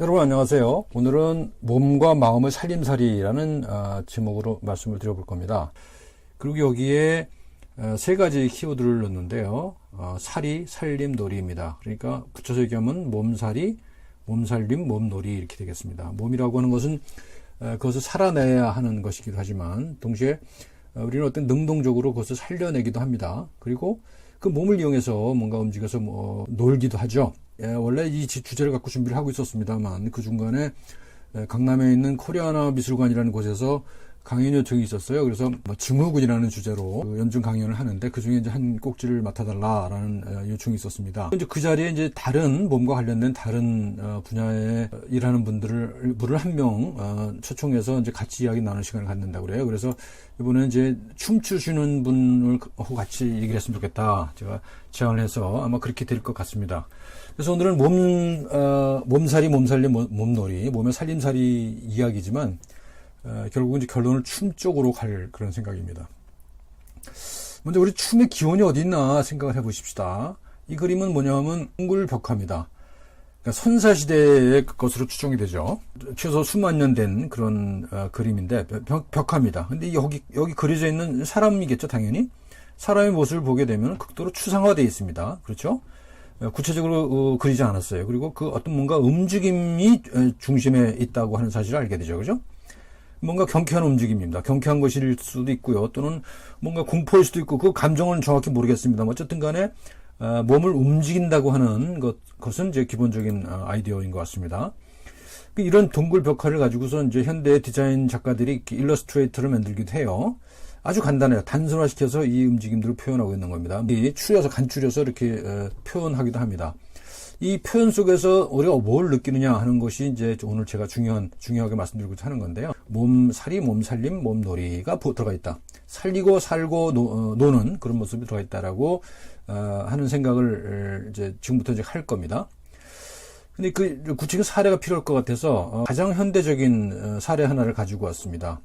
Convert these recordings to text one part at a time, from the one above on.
여러분 안녕하세요. 오늘은 몸과 마음의 살림살이라는 제목으로 말씀을 드려볼 겁니다. 그리고 여기에 세 가지 키워드를 넣었는데요. 살이, 살림, 놀이입니다. 그러니까 붙여서 얘기하면 몸살이, 몸살림, 몸놀이 이렇게 되겠습니다. 몸이라고 하는 것은 그것을 살아내야 하는 것이기도 하지만 동시에 우리는 어떤 능동적으로 그것을 살려내기도 합니다. 그리고 그 몸을 이용해서 뭔가 움직여서 놀기도 하죠. 원래 이 주제를 갖고 준비를 하고 있었습니다만 그 중간에 강남에 있는 코리아나 미술관이라는 곳에서 강연 요청이 있었어요. 그래서 증후군이라는 주제로 연중 강연을 하는데 그 중에 이제 한 꼭지를 맡아달라라는 요청이 있었습니다. 이제 그 자리에 이제 다른 몸과 관련된 다른 분야에 일하는 분을 한 명 초청해서 이제 같이 이야기 나눌 시간을 갖는다고 그래요. 그래서 이번에 이제 춤추시는 분을 같이 얘기를 했으면 좋겠다. 제가 제안을 해서 아마 그렇게 될 것 같습니다. 그래서 오늘은 몸살이, 몸살림, 몸놀이, 몸의 살림살이 이야기지만 결국은 이제 결론을 춤 쪽으로 갈 그런 생각입니다. 먼저 우리 춤의 기원이 어디 있나 생각을 해보십시다. 이 그림은 뭐냐면 몽골 벽화입니다. 그러니까 선사시대의 것으로 추정이 되죠. 최소 수만 년 된 그런 그림인데 벽화입니다. 근데 여기 그려져 있는 사람이겠죠, 당연히. 사람의 모습을 보게 되면 극도로 추상화되어 있습니다. 그렇죠? 구체적으로 그리지 않았어요. 그리고 그 어떤 뭔가 움직임이 중심에 있다고 하는 사실을 알게 되죠. 그죠? 뭔가 경쾌한 움직임입니다. 경쾌한 것일 수도 있고요. 또는 뭔가 공포일 수도 있고 그 감정은 정확히 모르겠습니다. 어쨌든 간에 몸을 움직인다고 하는 것은 이제 기본적인 아이디어인 것 같습니다. 이런 동굴 벽화를 가지고서 이제 현대 디자인 작가들이 일러스트레이터를 만들기도 해요. 아주 간단해요. 단순화시켜서 이 움직임들을 표현하고 있는 겁니다. 간추려서 이렇게 표현하기도 합니다. 이 표현 속에서 우리가 뭘 느끼느냐 하는 것이 이제 오늘 제가 중요하게 말씀드리고자 하는 건데요. 몸살이, 몸살림, 몸놀이가 들어가 있다. 살리고 살고 노는 그런 모습이 들어가 있다라고 하는 생각을 이제 지금부터 이제 할 겁니다. 근데 그 구체적인 사례가 필요할 것 같아서 가장 현대적인 사례 하나를 가지고 왔습니다.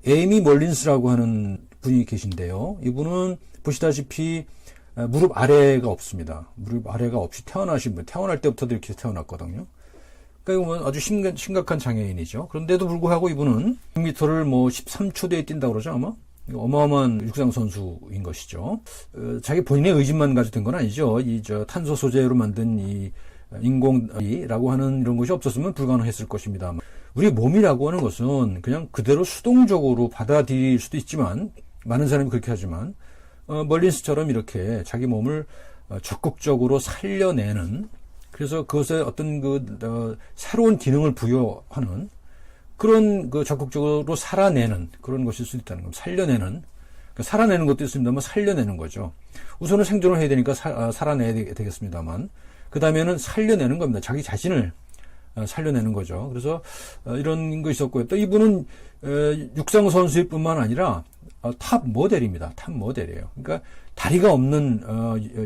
에이미 멀린스라고 하는 분이 계신데요. 이분은 보시다시피 무릎 아래가 없습니다. 무릎 아래가 없이 태어나신 분, 태어날 때부터도 이렇게 태어났거든요. 그러니까 이건 아주 심각한 장애인이죠. 그런데도 불구하고 이분은 100m를 13초대에 뛴다고 그러죠, 아마? 어마어마한 육상 선수인 것이죠. 자기 본인의 의지만 가지고 된 건 아니죠. 탄소 소재로 만든 이 인공이라고 하는 이런 것이 없었으면 불가능했을 것입니다. 우리 몸이라고 하는 것은 그냥 그대로 수동적으로 받아들일 수도 있지만, 많은 사람이 그렇게 하지만, 멀린스처럼 이렇게 자기 몸을 적극적으로 살려내는, 그래서 그것에 어떤 새로운 기능을 부여하는 그런 적극적으로 살아내는 그런 것일 수 있다는 겁니다. 살려내는. 살아내는 것도 있습니다만 살려내는 거죠. 우선은 생존을 해야 되니까 살아내야 되겠습니다만, 그 다음에는 살려내는 겁니다. 자기 자신을 살려내는 거죠. 그래서 이런 거 있었고요. 또 이분은 육상 선수일 뿐만 아니라 탑 모델입니다. 탑 모델이에요. 그러니까 다리가 없는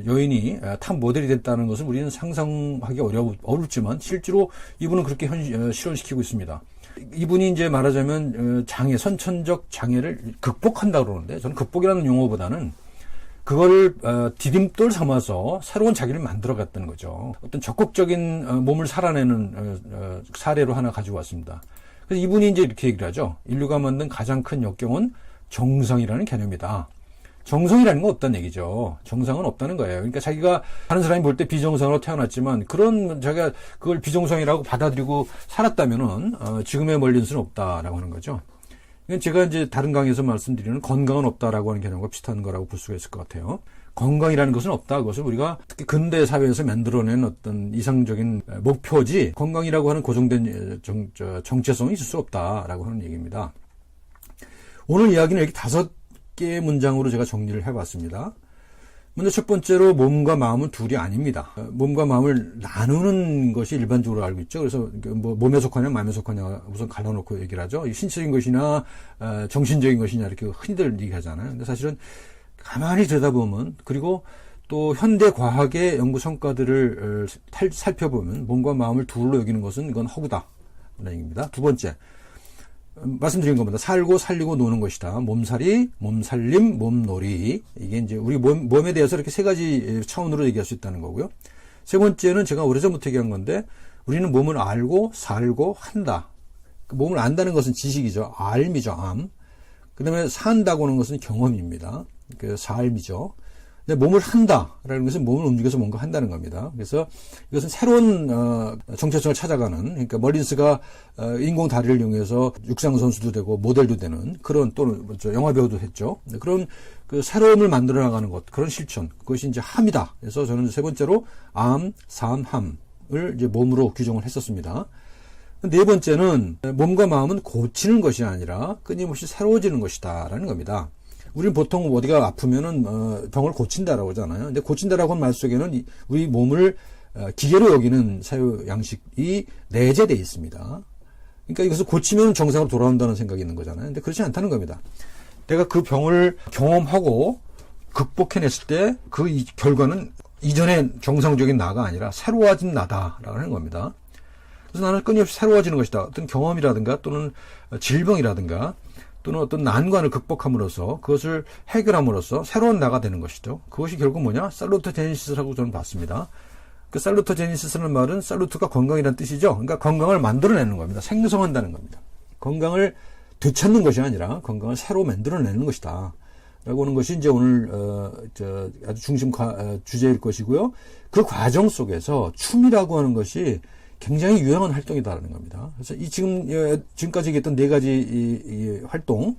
여인이 탑 모델이 됐다는 것을 우리는 상상하기 어렵지만 실제로 이분은 그렇게 실현시키고 있습니다. 이분이 이제 말하자면 선천적 장애를 극복한다고 그러는데 저는 극복이라는 용어보다는 그거를 디딤돌 삼아서 새로운 자기를 만들어갔다는 거죠. 어떤 적극적인 몸을 살아내는 사례로 하나 가지고 왔습니다. 그래서 이분이 이제 이렇게 얘기를 하죠. 인류가 만든 가장 큰 역경은 정상이라는 개념이다. 정상이라는 건 없다는 얘기죠. 정상은 없다는 거예요. 그러니까 자기가 다른 사람이 볼 때 비정상으로 태어났지만 자기가 그걸 비정상이라고 받아들이고 살았다면은 지금의 멀린스는 없다라고 하는 거죠. 제가 이제 다른 강의에서 말씀드리는 건강은 없다라고 하는 개념과 비슷한 거라고 볼 수가 있을 것 같아요. 건강이라는 것은 없다. 그것을 우리가 특히 근대 사회에서 만들어낸 어떤 이상적인 목표지 건강이라고 하는 고정된 정체성이 있을 수 없다라고 하는 얘기입니다. 오늘 이야기는 이렇게 5개의 문장으로 제가 정리를 해봤습니다. 먼저 첫 번째로 몸과 마음은 둘이 아닙니다. 몸과 마음을 나누는 것이 일반적으로 알고 있죠. 그래서 몸에 속하냐 마음에 속하냐 우선 갈라놓고 얘기를 하죠. 신체적인 것이나 정신적인 것이냐 이렇게 흔히들 얘기하잖아요. 근데 사실은 가만히 들여다보면 그리고 또 현대 과학의 연구 성과들을 살펴보면 몸과 마음을 둘로 여기는 것은 이건 허구다. 라는 얘기입니다. 두 번째. 말씀드린 겁니다. 살고 살리고 노는 것이다. 몸살이, 몸살림, 몸놀이. 이게 이제 우리 몸에 대해서 이렇게 세 가지 차원으로 얘기할 수 있다는 거고요. 세 번째는 제가 오래전부터 얘기한 건데, 우리는 몸을 알고 살고 한다. 몸을 안다는 것은 지식이죠. 알미죠. 암. 그 다음에 산다고 하는 것은 경험입니다. 그 삶이죠. 근데 몸을 한다라는 것은 몸을 움직여서 뭔가 한다는 겁니다. 그래서 이것은 새로운 정체성을 찾아가는, 그러니까 머린스가 인공 다리를 이용해서 육상 선수도 되고 모델도 되는 그런, 또는 영화 배우도 했죠. 그런 그 새로움을 만들어 나가는 것, 그런 실천, 그것이 이제 함이다. 그래서 저는 세 번째로 암, 삶, 함을 이제 몸으로 규정을 했었습니다. 네 번째는 몸과 마음은 고치는 것이 아니라 끊임없이 새로워지는 것이다라는 겁니다. 우리는 보통 어디가 아프면은 병을 고친다라고 하잖아요. 근데 고친다라고 하는 말 속에는 우리 몸을 기계로 여기는 사유 양식이 내재되어 있습니다. 그러니까 이것을 고치면 정상으로 돌아온다는 생각이 있는 거잖아요. 근데 그렇지 않다는 겁니다. 내가 그 병을 경험하고 극복해냈을 때 그 결과는 이전의 정상적인 나가 아니라 새로워진 나다라고 하는 겁니다. 그래서 나는 끊임없이 새로워지는 것이다. 어떤 경험이라든가 또는 질병이라든가 또는 어떤 난관을 극복함으로써 그것을 해결함으로써 새로운 나가 되는 것이죠. 그것이 결국 뭐냐? 살루토제니시스라고 저는 봤습니다. 그 살루토제니시스라는 말은 살루트가 건강이라는 뜻이죠. 그러니까 건강을 만들어내는 겁니다. 생성한다는 겁니다. 건강을 되찾는 것이 아니라 건강을 새로 만들어내는 것이다. 라고 하는 것이 이제 오늘 아주 중심 주제일 것이고요. 그 과정 속에서 춤이라고 하는 것이 굉장히 유용한 활동이다라는 겁니다. 그래서 지금까지 얘기했던 네 가지 이 활동,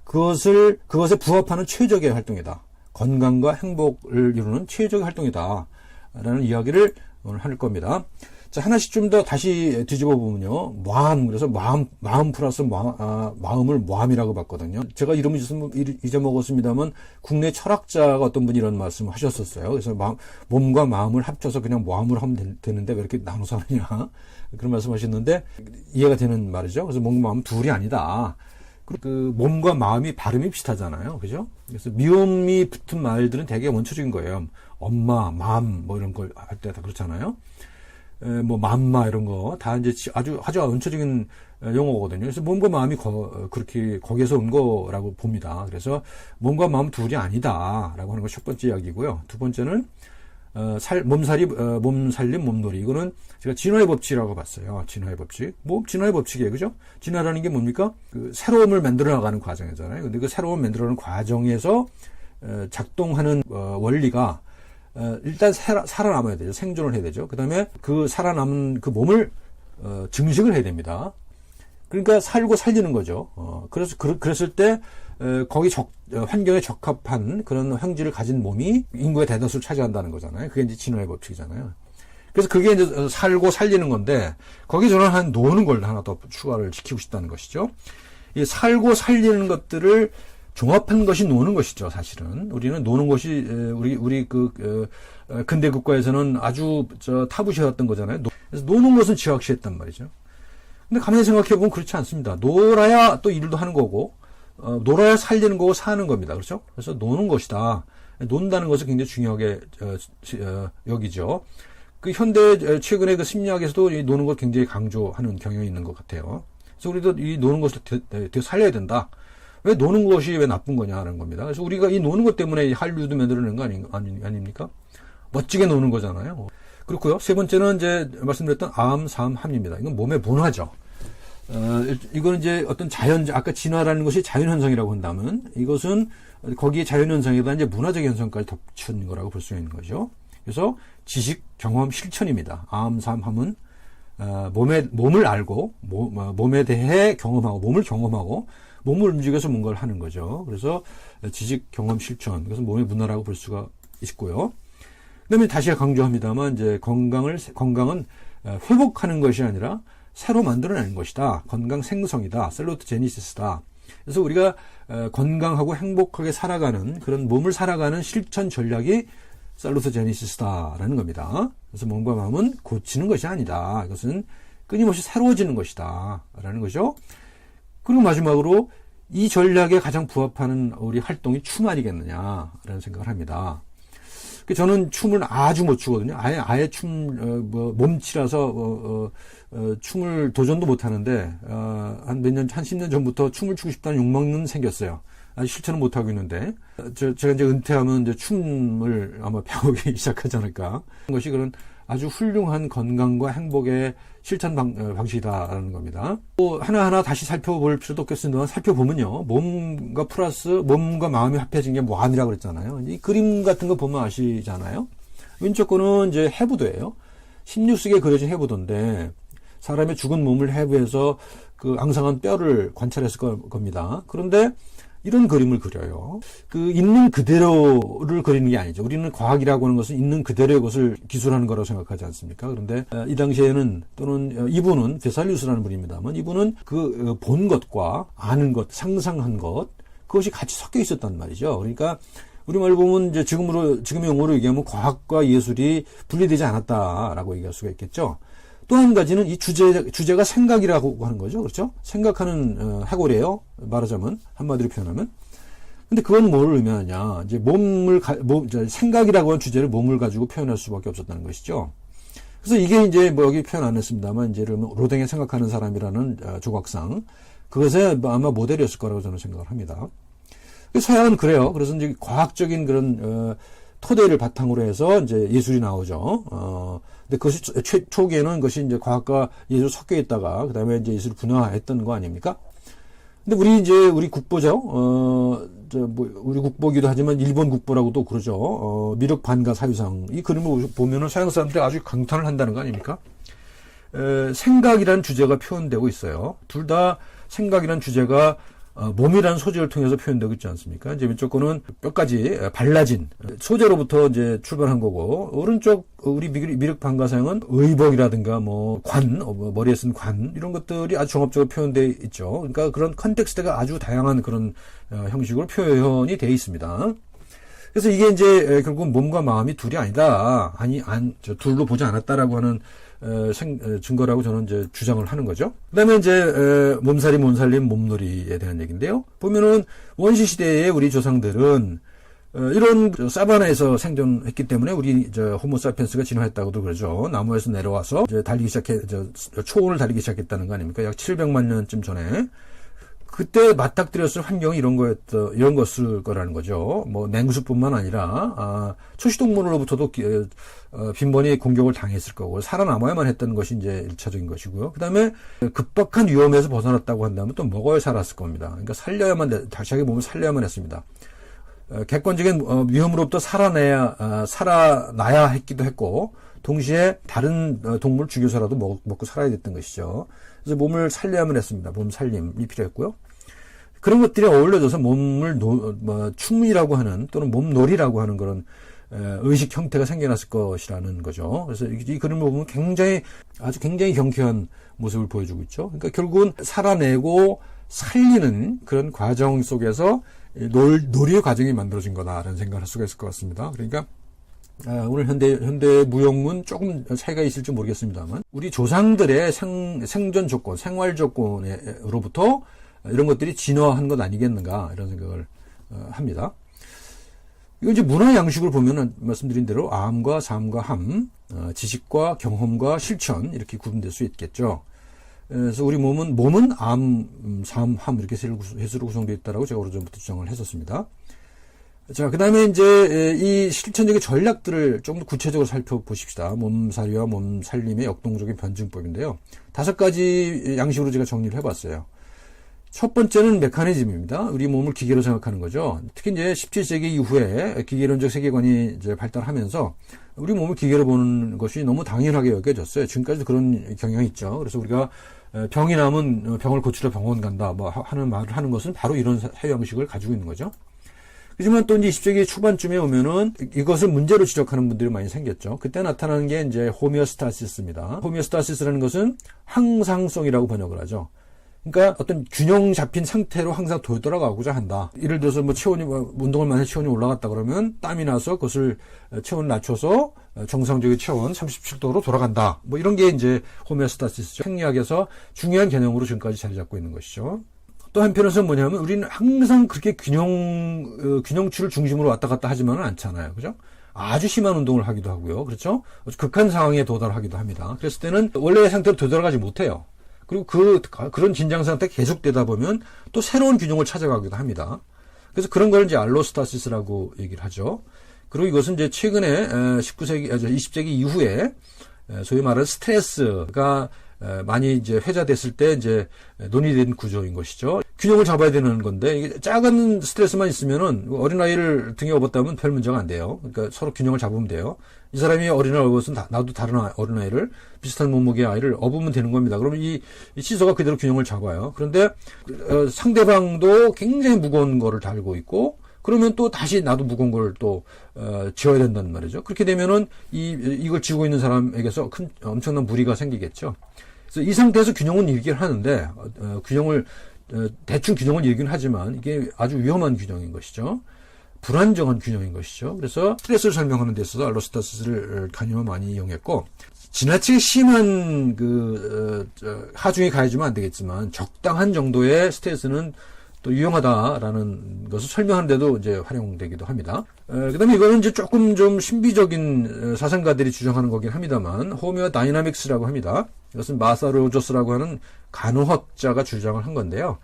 그것에 부합하는 최적의 활동이다. 건강과 행복을 이루는 최적의 활동이다. 라는 이야기를 오늘 할 겁니다. 자, 하나씩 좀 더 다시 뒤집어 보면요. 그래서 마음 플러스 마음을 모함이라고 봤거든요. 제가 이름을 잊어먹었습니다만, 국내 철학자가 어떤 분이 이런 말씀을 하셨었어요. 그래서 몸과 마음을 합쳐서 그냥 모함을 하면 되는데 왜 이렇게 나눠서 하느냐. 그런 말씀 하셨는데, 이해가 되는 말이죠. 그래서 몸과 마음은 둘이 아니다. 그 몸과 마음이 발음이 비슷하잖아요. 그죠? 그래서 미음이 붙은 말들은 되게 원초적인 거예요. 엄마, 맘, 뭐 이런 걸 할 때 다 그렇잖아요. 뭐 맘마 이런 거 다 이제 아주 원초적인 용어거든요. 그래서 몸과 마음이 그렇게 거기에서 온 거라고 봅니다. 그래서 몸과 마음 둘이 아니다라고 하는 것이 첫 번째 이야기고요. 두 번째는 몸살림, 몸놀이. 이거는 제가 진화의 법칙이라고 봤어요. 진화의 법칙. 진화의 법칙이에요. 그죠? 진화라는 게 뭡니까? 그 새로움을 만들어 나가는 과정이잖아요. 근데 그 새로움을 만들어 나가는 과정에서 작동하는 원리가 일단 살아남아야 되죠. 생존을 해야 되죠. 그 다음에 그 살아남은 그 몸을 증식을 해야 됩니다. 그러니까 살고 살리는 거죠. 그랬을 때 거기 환경에 적합한 그런 형질을 가진 몸이 인구의 대다수를 차지한다는 거잖아요. 그게 이제 진화의 법칙이잖아요. 그래서 그게 이제 살고 살리는 건데, 거기 저는 노는 걸 하나 더 추가를 시키고 싶다는 것이죠. 이 살고 살리는 것들을 종합한 것이 노는 것이죠, 사실은. 우리는 노는 것이, 우리 근대 국가에서는 아주, 타부시했던 거잖아요. 그래서 노는 것은 지각시했단 말이죠. 근데 가만히 생각해보면 그렇지 않습니다. 놀아야 또 일도 하는 거고, 놀아야 살리는 거고 사는 겁니다. 그렇죠? 그래서 노는 것이다. 논다는 것을 굉장히 중요하게, 여기죠. 그 현대, 최근에 그 심리학에서도 이 노는 걸 굉장히 강조하는 경향이 있는 것 같아요. 그래서 우리도 이 노는 것을 되게 살려야 된다. 왜 노는 것이 왜 나쁜 거냐라는 겁니다. 그래서 우리가 이 노는 것 때문에 한류도 만들어내는 거 아닙니까? 멋지게 노는 거잖아요. 그렇고요. 세 번째는 이제 말씀드렸던 암, 삶, 함입니다. 이건 몸의 문화죠. 이거는 이제 어떤 아까 진화라는 것이 자연현상이라고 한다면, 이것은 거기에 자연현상에다 이제 문화적 현상까지 덮친 거라고 볼 수 있는 거죠. 그래서 지식, 경험, 실천입니다. 암, 삶, 함은 몸을 알고 몸에 대해 경험하고 몸을 경험하고 몸을 움직여서 뭔가를 하는 거죠. 그래서 지식, 경험, 실천, 그래서 몸의 문화라고 볼 수가 있고요. 그다음에 다시 강조합니다만, 이제 건강은 회복하는 것이 아니라 새로 만들어내는 것이다. 건강 생성이다. 살루토제니시스다. 그래서 우리가 건강하고 행복하게 살아가는 그런 몸을 살아가는 실천 전략이 살루토제니시스다라는 겁니다. 그래서 몸과 마음은 고치는 것이 아니다. 이것은 끊임없이 새로워지는 것이다. 라는 거죠. 그리고 마지막으로 이 전략에 가장 부합하는 우리 활동이 춤 아니겠느냐라는 생각을 합니다. 저는 춤을 아주 못 추거든요. 아예 몸치라서 춤을 도전도 못 하는데 한 10년 전부터 춤을 추고 싶다는 욕망은 생겼어요. 아직 실천은 못 하고 있는데 제가 이제 은퇴하면 이제 춤을 아마 배우기 시작하지 않을까. 그것이 그런 아주 훌륭한 건강과 행복의 실천 방식이다라는 겁니다. 또 하나하나 다시 살펴볼 필요도 없겠습니다만 살펴보면요. 몸과 마음이 합해진 게 무한이라고 그랬잖아요. 이 그림 같은 거 보면 아시잖아요. 왼쪽 거는 이제 해부도예요. 16세기에 그려진 해부도인데 사람의 죽은 몸을 해부해서 그 앙상한 뼈를 관찰했을 겁니다. 그런데 이런 그림을 그려요. 그 있는 그대로를 그리는 게 아니죠. 우리는 과학이라고 하는 것은 있는 그대로의 것을 기술하는 거라고 생각하지 않습니까? 그런데 이 당시에는 또는 이분은 베살리우스라는 분입니다만 이분은 그 본 것과 아는 것, 상상한 것 그것이 같이 섞여 있었단 말이죠. 그러니까 우리말 보면 이제 지금의 용어로 얘기하면 과학과 예술이 분리되지 않았다라고 얘기할 수가 있겠죠. 또 한 가지는 이 주제가 생각이라고 하는 거죠. 그렇죠? 생각하는 해골이에요. 말하자면 한마디로 표현하면. 근데 그건 뭘 의미하냐? 이제 생각이라고 하는 주제를 몸을 가지고 표현할 수밖에 없었다는 것이죠. 그래서 이게 이제 뭐 여기 표현 안 했습니다만 이제 로댕의 생각하는 사람이라는 조각상 그것에 아마 모델이었을 거라고 저는 생각을 합니다. 서양은 그래요. 그래서 이제 과학적인 그런 토대를 바탕으로 해서 이제 예술이 나오죠. 근데 그것이 초기에는 그것이 이제 과학과 예술 섞여 있다가 그다음에 이제 예술을 분화했던 거 아닙니까? 근데 우리 국보죠. 우리 국보기도 하지만 일본 국보라고도 그러죠. 미륵 반가 사유상 이 그림을 보면은 서양 사람들이 아주 강탄을 한다는 거 아닙니까? 생각이라는 주제가 표현되고 있어요. 둘 다 생각이라는 주제가 몸이라는 소재를 통해서 표현되고 있지 않습니까? 이제 왼쪽 거는 뼈까지 발라진 소재로부터 이제 출발한 거고, 오른쪽 우리 미륵 반가상은 의복이라든가 머리에 쓴 관, 이런 것들이 아주 종합적으로 표현되어 있죠. 그러니까 그런 컨텍스트가 아주 다양한 그런 형식으로 표현이 되어 있습니다. 그래서 이게 이제 결국 몸과 마음이 둘이 아니다. 둘로 보지 않았다라고 하는 증거라고 저는 이제 주장을 하는 거죠. 그 다음에 이제, 몸살림, 몸놀이에 대한 얘기인데요. 보면은, 원시 시대의 우리 조상들은, 이런 사바나에서 생존했기 때문에 우리, 호모사피엔스가 진화했다고도 그러죠. 나무에서 내려와서, 초원을 달리기 시작했다는 거 아닙니까? 약 700만 년쯤 전에. 그때 맞닥뜨렸을 환경이 이런 것을 거라는 거죠. 맹수뿐만 아니라, 초시동물로부터도, 빈번히 공격을 당했을 거고, 살아남아야만 했던 것이 이제 1차적인 것이고요. 그 다음에 급박한 위험에서 벗어났다고 한다면 또 먹어야 살았을 겁니다. 그러니까 자기 몸을 살려야만 했습니다. 객관적인 위험으로부터 살아나야 했기도 했고, 동시에 다른 동물을 죽여서라도 먹고 살아야 됐던 것이죠. 그래서 몸을 살려야만 했습니다. 몸 살림이 필요했고요. 그런 것들이 어울려져서 몸을 춤이라고 하는 또는 몸놀이라고 하는 그런 의식 형태가 생겨났을 것이라는 거죠. 그래서 이 그림을 보면 아주 굉장히 경쾌한 모습을 보여주고 있죠. 그러니까 결국은 살아내고 살리는 그런 과정 속에서 놀이의 과정이 만들어진 거다라는 생각을 할 수가 있을 것 같습니다. 그러니까 오늘 현대 무용은 조금 차이가 있을지 모르겠습니다만 우리 조상들의 생존 조건, 생활 조건으로부터 이런 것들이 진화한 것 아니겠는가 이런 생각을 합니다. 이거 이제 문화 양식을 보면은 말씀드린 대로 암과 삶과 함, 지식과 경험과 실천 이렇게 구분될 수 있겠죠. 그래서 우리 몸은 암, 삶, 함 이렇게 세 개로 구성되어 있다라고 제가 오래전부터 주장을 했었습니다. 자, 그 다음에 이제 이 실천적인 전략들을 좀 더 구체적으로 살펴보십시다. 몸살이와 몸살림의 역동적인 변증법인데요. 5가지 양식으로 제가 정리를 해봤어요. 첫 번째는 메커니즘입니다. 우리 몸을 기계로 생각하는 거죠. 특히 이제 17세기 이후에 기계론적 세계관이 이제 발달하면서 우리 몸을 기계로 보는 것이 너무 당연하게 여겨졌어요. 지금까지도 그런 경향이 있죠. 그래서 우리가 병이 나면 병을 고치러 병원 간다 하는 말을 하는 것은 바로 이런 사유 양식을 가지고 있는 거죠. 하지만 또 이제 20세기 초반쯤에 오면은 이것을 문제로 지적하는 분들이 많이 생겼죠. 그때 나타나는 게 이제 호미오스타시스입니다. 호미오스타시스라는 것은 항상성이라고 번역을 하죠. 그러니까 어떤 균형 잡힌 상태로 항상 돌아가고자 한다. 예를 들어서 운동을 많이 해서 체온이 올라갔다 그러면 땀이 나서 그것을 체온을 낮춰서 정상적인 체온 37도로 돌아간다. 이런 게 이제 호메오스타시스죠. 생리학에서 중요한 개념으로 지금까지 자리 잡고 있는 것이죠. 또 한편에서는 뭐냐면 우리는 항상 그렇게 균형추를 중심으로 왔다 갔다 하지만은 않잖아요. 그죠? 아주 심한 운동을 하기도 하고요. 그렇죠? 극한 상황에 도달하기도 합니다. 그랬을 때는 원래의 상태로 되돌아가지 못해요. 그리고 그런 긴장 상태가 계속되다 보면 또 새로운 균형을 찾아가기도 합니다. 그래서 그런 걸 이제 알로스타시스라고 얘기를 하죠. 그리고 이것은 이제 최근에 19세기, 20세기 이후에 소위 말하는 스트레스가 많이 이제 회자됐을 때 이제 논의된 구조인 것이죠. 균형을 잡아야 되는 건데, 이게 작은 스트레스만 있으면은 어린아이를 등에 업었다면 별 문제가 안 돼요. 그러니까 서로 균형을 잡으면 돼요. 이 사람이 어린아이를 업었으면 나도 다른 어린아이를, 비슷한 몸무게의 아이를 업으면 되는 겁니다. 그러면 이 시소가 그대로 균형을 잡아요. 그런데 상대방도 굉장히 무거운 거를 달고 있고, 그러면 또 다시 나도 무거운 걸 또 지어야 된다는 말이죠. 그렇게 되면은 이걸 지고 있는 사람에게서 엄청난 무리가 생기겠죠. 그래서 이 상태에서 균형은 이루긴 하는데 대충 균형을 이루긴 하지만 이게 아주 위험한 균형인 것이죠. 불안정한 균형인 것이죠. 그래서 스트레스를 설명하는 데 있어서 알로스타시스를 간염을 많이 이용했고, 지나치게 심한 하중이 가해지면 안 되겠지만 적당한 정도의 스트레스는 또 유용하다라는 것을 설명하는데도 이제 활용되기도 합니다. 그다음에 이거는 이제 조금 좀 신비적인 사상가들이 주장하는 거긴 합니다만, 호미오 다이나믹스라고 합니다. 이것은 마사 로저스라고 하는 간호학자가 주장을 한 건데요.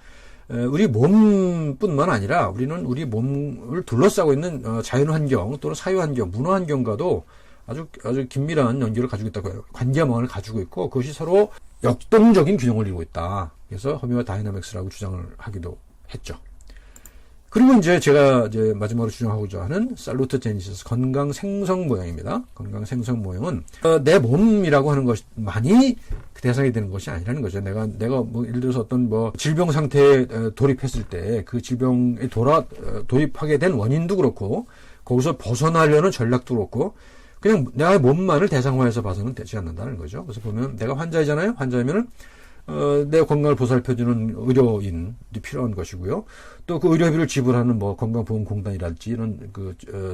우리 몸뿐만 아니라 우리는 우리 몸을 둘러싸고 있는 자연 환경 또는 사회 환경, 문화 환경과도 아주 긴밀한 연결을 가지고 있다고 해요. 관계망을 가지고 있고, 그것이 서로 역동적인 균형을 이루고 있다. 그래서 호미오 다이나믹스라고 주장을 하기도 했죠. 그리고 이제 제가 마지막으로 주장하고자 하는 살루토제니시스, 건강 생성 모형입니다. 건강 생성 모형은 내 몸이라고 하는 것만이 그 대상이 되는 것이 아니라는 거죠. 내가 뭐 예를 들어서 어떤 뭐 질병 상태에 돌입했을 때 그 질병에 도입하게 된 원인도 그렇고, 거기서 벗어나려는 전략도 그렇고, 그냥 내 몸만을 대상화해서 봐서는 되지 않는다는 거죠. 그래서 보면 내가 환자이잖아요. 환자이면은 내 건강을 보살펴주는 의료인이 필요한 것이고요. 또 그 의료비를 지불하는 뭐 건강보험공단이랄지 이런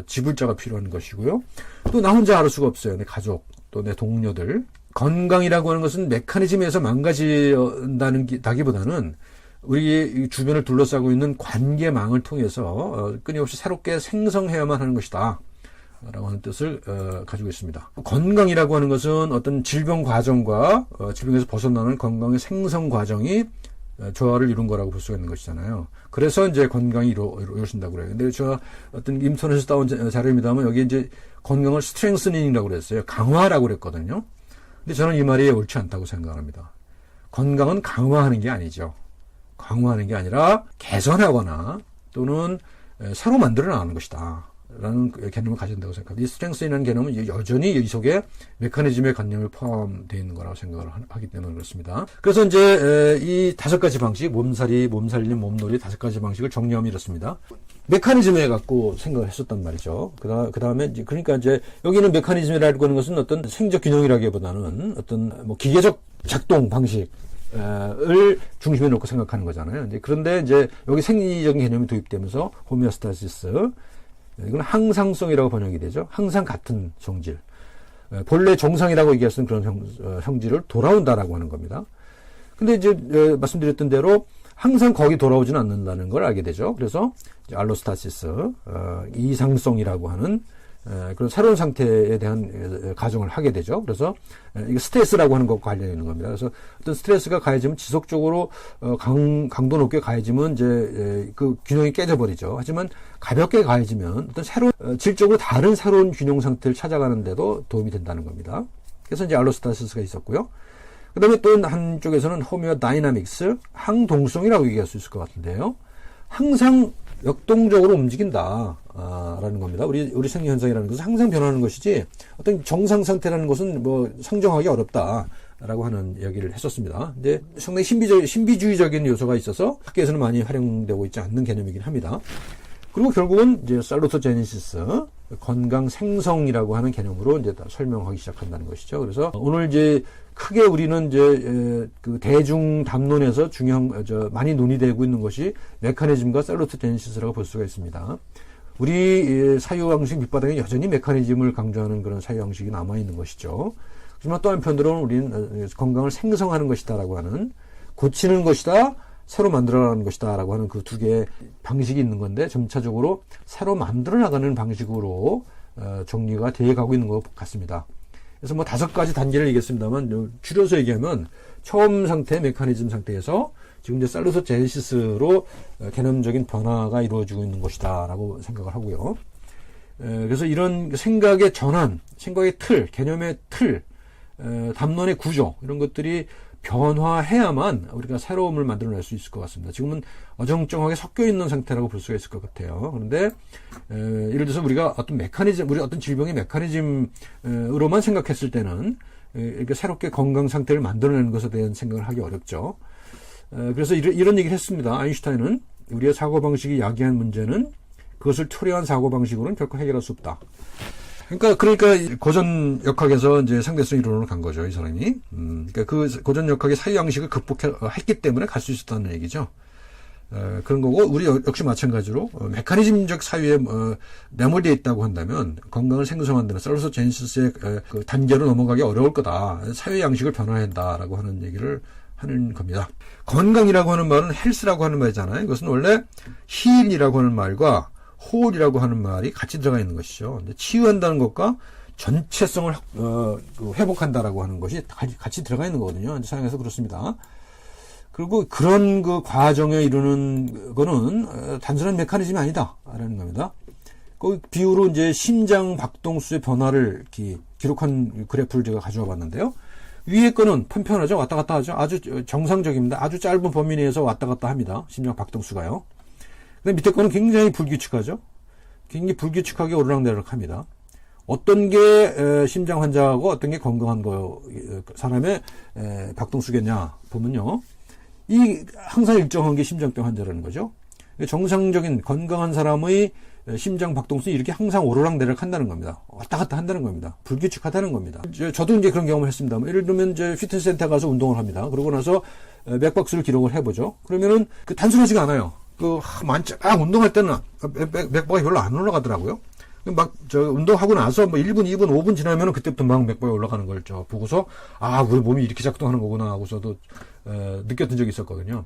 지불자가 필요한 것이고요. 또 나 혼자 알 수가 없어요. 내 가족, 또 내 동료들. 건강이라고 하는 것은 메커니즘에서 망가진다기보다는 우리 주변을 둘러싸고 있는 관계망을 통해서 끊임없이 새롭게 생성해야만 하는 것이다 라고 하는 뜻을 가지고 있습니다. 건강이라고 하는 것은 어떤 질병 과정과 질병에서 벗어나는 건강의 생성 과정이 조화를 이룬 거라고 볼 수가 있는 것이잖아요. 그래서 이제 건강이 이루어진다고 그래요. 근데 제가 어떤 인터넷에서 따온 자료입니다만, 여기 이제 건강을 스트렝스닝이라고 그랬어요. 강화라고 그랬거든요. 근데 저는 이 말이 옳지 않다고 생각합니다. 건강은 강화하는 게 아니죠. 강화하는 게 아니라 개선하거나 또는 새로 만들어 나가는 것이다 라는 개념을 가진다고 생각합니다. 이 스트렝스라는 개념은 여전히 이 속에 메커니즘의 관념이 포함되어 있는 거라고 생각을 하기 때문에 그렇습니다. 그래서 이제 이 5가지 방식, 몸살이, 몸살림, 몸놀이 5가지 방식을 정리하면 이렇습니다. 메커니즘에 갖고 생각을 했었단 말이죠. 그 다음에 그러니까 이제 여기는 메커니즘이라고 하는 것은 어떤 생적 균형이라기보다는 어떤 뭐 기계적 작동 방식 을 중심에 놓고 생각하는 거잖아요. 그런데 이제 여기 생리적인 개념이 도입되면서 호미오스타시스, 이건 항상성이라고 번역이 되죠. 항상 같은 성질. 본래 정상이라고 얘기할 수 있는 그런 성질을 돌아온다라고 하는 겁니다. 근데 이제 말씀드렸던 대로 항상 거기 돌아오지는 않는다는 걸 알게 되죠. 그래서 알로스타시스, 이상성이라고 하는 그런 새로운 상태에 대한 가정을 하게 되죠. 그래서 이게 스트레스라고 하는 것과 관련이 있는 겁니다. 그래서 어떤 스트레스가 가해지면 지속적으로 강도 높게 가해지면 이제 그 균형이 깨져버리죠. 하지만 가볍게 가해지면 어떤 새로운 질적으로 다른 새로운 균형 상태를 찾아가는데도 도움이 된다는 겁니다. 그래서 이제 알로스타시스가 있었고요. 그 다음에 또 한쪽에서는 호미오 다이나믹스, 항동성이라고 얘기할 수 있을 것 같은데요. 항상 역동적으로 움직인다 라는 겁니다. 우리 생리 현상이라는 것은 항상 변하는 것이지 어떤 정상 상태라는 것은 뭐 상정하기 어렵다라고 하는 이야기를 했었습니다. 근데 상당히 신비주의적인 요소가 있어서 학계에서는 많이 활용되고 있지 않는 개념이긴 합니다. 그리고 결국은 이제 살루토제니시스, 건강 생성이라고 하는 개념으로 이제 설명하기 시작한다는 것이죠. 그래서 오늘 이제 크게 우리는 이제 그 대중 담론에서 많이 논의되고 있는 것이 메커니즘과 살루토제니시스라고 볼 수가 있습니다. 우리 사유방식 밑바닥에 여전히 메커니즘을 강조하는 그런 사유방식이 남아있는 것이죠. 하지만 또 한편으로는 우리는 건강을 생성하는 것이다라고 하는, 고치는 것이다, 새로 만들어나가는 것이다 라고 하는 그 두 개의 방식이 있는 건데, 점차적으로 새로 만들어 나가는 방식으로 정리가 되어 가고 있는 것 같습니다. 그래서 뭐 5가지 단계를 얘기했습니다만, 줄여서 얘기하면 처음 상태, 메커니즘 상태에서 지금 이제 살루토제니시스로 개념적인 변화가 이루어지고 있는 것이다 라고 생각을 하고요. 그래서 이런 생각의 전환, 생각의 틀, 개념의 틀, 담론의 구조 이런 것들이 변화해야만 우리가 새로움을 만들어낼 수 있을 것 같습니다. 지금은 어정쩡하게 섞여 있는 상태라고 볼 수가 있을 것 같아요. 그런데 예를 들어서 우리가 어떤 메커니즘, 우리 어떤 질병의 메커니즘으로만 생각했을 때는 이렇게 새롭게 건강 상태를 만들어내는 것에 대한 생각을 하기 어렵죠. 그래서 이런 얘기를 했습니다. 아인슈타인은 우리의 사고방식이 야기한 문제는 그것을 초래한 사고방식으로는 결코 해결할 수 없다. 그러니까 고전역학에서 이제 상대성 이론으로 간 거죠, 이 사람이. 그러니까 그 고전역학의 사유양식을 극복했기 때문에 갈 수 있었다는 얘기죠. 그런 거고, 우리 역시 마찬가지로 메커니즘적 사유에 내몰려 있다고 한다면 건강을 생성하는 데는 셀러스 제니시스의 그 단계로 넘어가기 어려울 거다. 사유양식을 변화해야 한다라고 하는 얘기를 하는 겁니다. 건강이라고 하는 말은 헬스라고 하는 말이잖아요. 이것은 원래 힐이라고 하는 말과 홀이라고 하는 말이 같이 들어가 있는 것이죠. 근데 치유한다는 것과 전체성을 회복한다라고 하는 것이 같이 들어가 있는 거거든요. 서양에서 그렇습니다. 그리고 그런 그 과정에 이루는 거는 단순한 메커니즘이 아니다라는 겁니다. 그 비유로 이제 심장 박동수의 변화를 기록한 그래프를 제가 가져와 봤는데요. 위에 거는 편편하죠. 왔다 갔다 하죠. 아주 정상적입니다. 아주 짧은 범위 내에서 왔다 갔다 합니다. 심장 박동수가요. 근데 밑에 거는 굉장히 불규칙하죠. 굉장히 불규칙하게 오르락내리락 합니다. 어떤 게 심장 환자하고 어떤 게 건강한 사람의 박동수겠냐 보면요. 항상 일정한 게 심장병 환자라는 거죠. 정상적인 건강한 사람의 심장 박동수는 이렇게 항상 오르락내리락 한다는 겁니다. 왔다 갔다 한다는 겁니다. 불규칙하다는 겁니다. 저도 이제 그런 경험을 했습니다. 예를 들면 이제 피트니스 센터 가서 운동을 합니다. 그러고 나서 맥박스를 기록을 해보죠. 그러면은 단순하지가 않아요. 운동할 때는 맥박이 별로 안 올라가더라고요. 운동하고 나서 1분, 2분, 5분 지나면은 그때부터 막 맥박이 올라가는 걸 보고서, 우리 몸이 이렇게 작동하는 거구나 하고서도, 느꼈던 적이 있었거든요.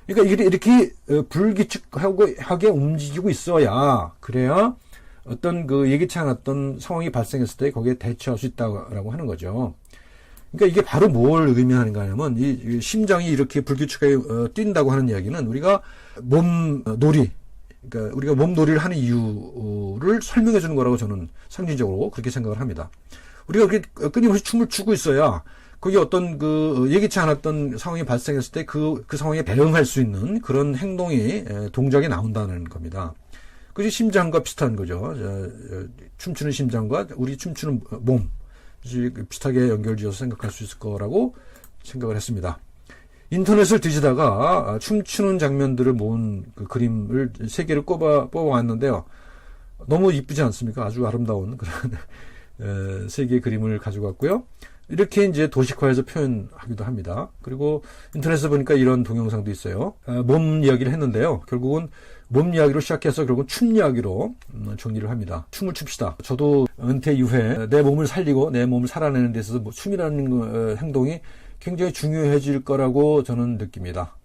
그러니까 이렇게 불규칙하게 움직이고 있어야, 그래야 어떤 예기치 않았던 상황이 발생했을 때 거기에 대처할 수 있다고 하는 거죠. 그러니까 이게 바로 뭘 의미하는가 하면, 이 심장이 이렇게 불규칙하게 뛴다고 하는 이야기는 우리가 그러니까 우리가 몸놀이를 하는 이유를 설명해 주는 거라고 저는 상징적으로 그렇게 생각을 합니다. 우리가 그렇게 끊임없이 춤을 추고 있어야 거기 어떤 예기치 않았던 상황이 발생했을 때 그 상황에 대응할 수 있는 그런 동작이 나온다는 겁니다. 그것이 심장과 비슷한 거죠. 춤추는 심장과 우리 춤추는 몸. 비슷하게 연결지어서 생각할 수 있을 거라고 생각을 했습니다. 인터넷을 뒤지다가 춤추는 장면들을 모은 그림을 3개를 뽑아왔는데요. 너무 이쁘지 않습니까? 아주 아름다운 그런 3개의 그림을 가지고 왔고요. 이렇게 이제 도식화해서 표현하기도 합니다. 그리고 인터넷에 보니까 이런 동영상도 있어요. 몸 이야기를 했는데요. 결국은 몸 이야기로 시작해서 결국은 춤 이야기로 정리를 합니다. 춤을 춥시다. 저도 은퇴 이후에 내 몸을 살리고 내 몸을 살아내는 데 있어서 춤이라는 행동이 굉장히 중요해질 거라고 저는 느낍니다.